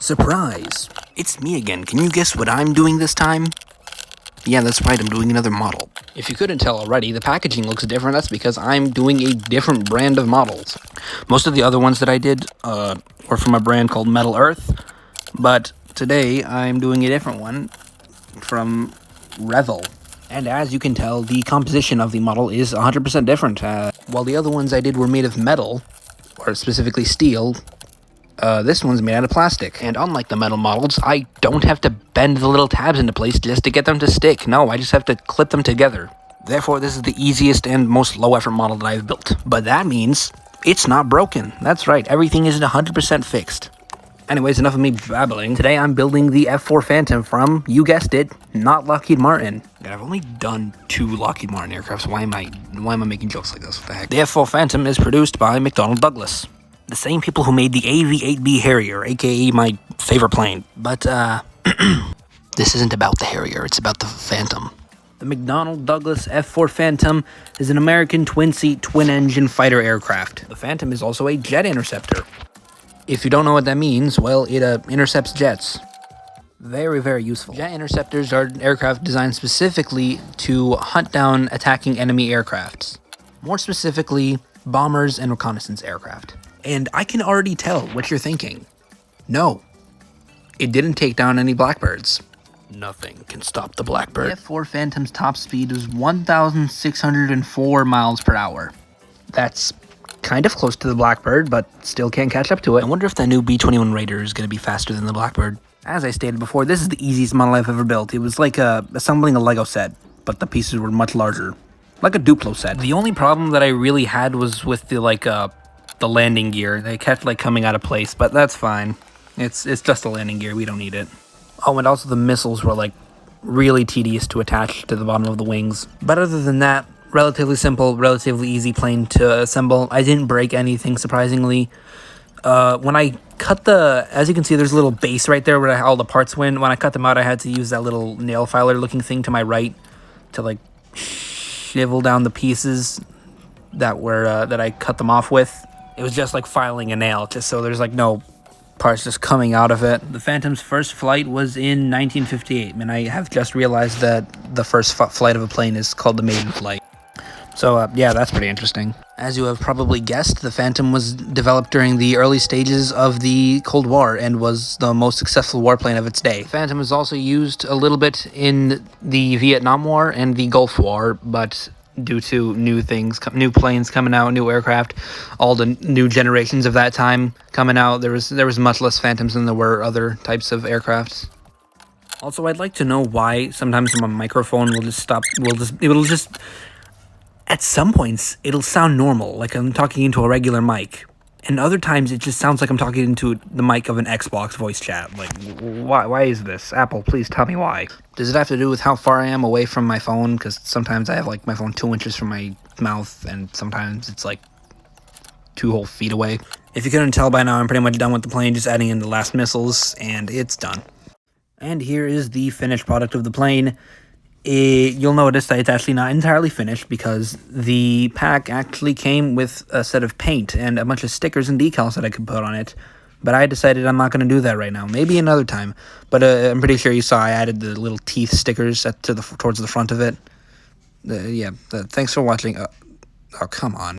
Surprise! It's me again. Can you guess what I'm doing this time? Yeah, that's right, I'm doing another model. If you couldn't tell already, the packaging looks different. That's because I'm doing a different brand of models. Most of the other ones that I did were from a brand called Metal Earth, but today I'm doing a different one from Revel. And as you can tell, the composition of the model is 100% different. While the other ones I did were made of metal, or specifically steel, this one's made out of plastic. And unlike the metal models, I don't have to bend the little tabs into place just to get them to stick. No, I just have to clip them together. Therefore, this is the easiest and most low-effort model that I've built. But that means it's not broken. That's right, everything is 100% fixed. Anyways, enough of me babbling. Today I'm building the F-4 Phantom from, you guessed it, not Lockheed Martin. And I've only done 2 Lockheed Martin aircraft, so why am I making jokes like this? What the heck? The F-4 Phantom is produced by McDonnell Douglas. The same people who made the AV-8B Harrier, aka my favorite plane. But, this isn't about the Harrier, it's about the Phantom. The McDonnell Douglas F-4 Phantom is an American twin-seat, twin-engine fighter aircraft. The Phantom is also a jet interceptor. If you don't know what that means, well, it intercepts jets. Very, very useful. Jet interceptors are aircraft designed specifically to hunt down attacking enemy aircrafts. More specifically, bombers and reconnaissance aircraft. And I can already tell what you're thinking. No, it didn't take down any Blackbirds. Nothing can stop the Blackbird. The F-4 Phantom's top speed is 1,604 miles per hour. That's kind of close to the Blackbird, but still can't catch up to it. I wonder if the new B-21 Raider is going to be faster than the Blackbird. As I stated before, this is the easiest model I've ever built. It was like assembling a Lego set, but the pieces were much larger. Like a Duplo set. The only problem that I really had was with the landing gear. They kept coming out of place, but that's fine. It's just a landing gear. We don't need it. Oh, and also the missiles were really tedious to attach to the bottom of the wings. But other than that, relatively simple, relatively easy plane to assemble. I didn't break anything, surprisingly. When I cut as you can see, there's a little base right there where all the parts went. When I cut them out, I had to use that little nail filer looking thing to my right to shivel down the pieces that I cut them off with. It was just like filing a nail, just so there's no parts just coming out of it. The Phantom's first flight was in 1958, and I have just realized that the first flight of a plane is called the maiden flight. So, yeah, that's pretty interesting. As you have probably guessed, the Phantom was developed during the early stages of the Cold War and was the most successful warplane of its day. The Phantom was also used a little bit in the Vietnam War and the Gulf War, but due to new planes coming out, new aircraft, all the new generations of that time coming out, there was much less Phantoms than there were other types of aircrafts. Also, I'd like to know why sometimes my microphone will just stop, it'll just, at some points, it'll sound normal, like I'm talking into a regular mic. And other times, it just sounds like I'm talking into the mic of an Xbox voice chat. Why is this? Apple, please tell me why. Does it have to do with how far I am away from my phone? Because sometimes I have, my phone 2 inches from my mouth, and sometimes it's, 2 whole feet away. If you couldn't tell by now, I'm pretty much done with the plane, just adding in the last missiles, and it's done. And here is the finished product of the plane. You'll notice that it's actually not entirely finished because the pack actually came with a set of paint and a bunch of stickers and decals that I could put on it. But I decided I'm not going to do that right now. Maybe another time. But I'm pretty sure you saw I added the little teeth stickers towards the front of it. Thanks for watching. Oh, come on.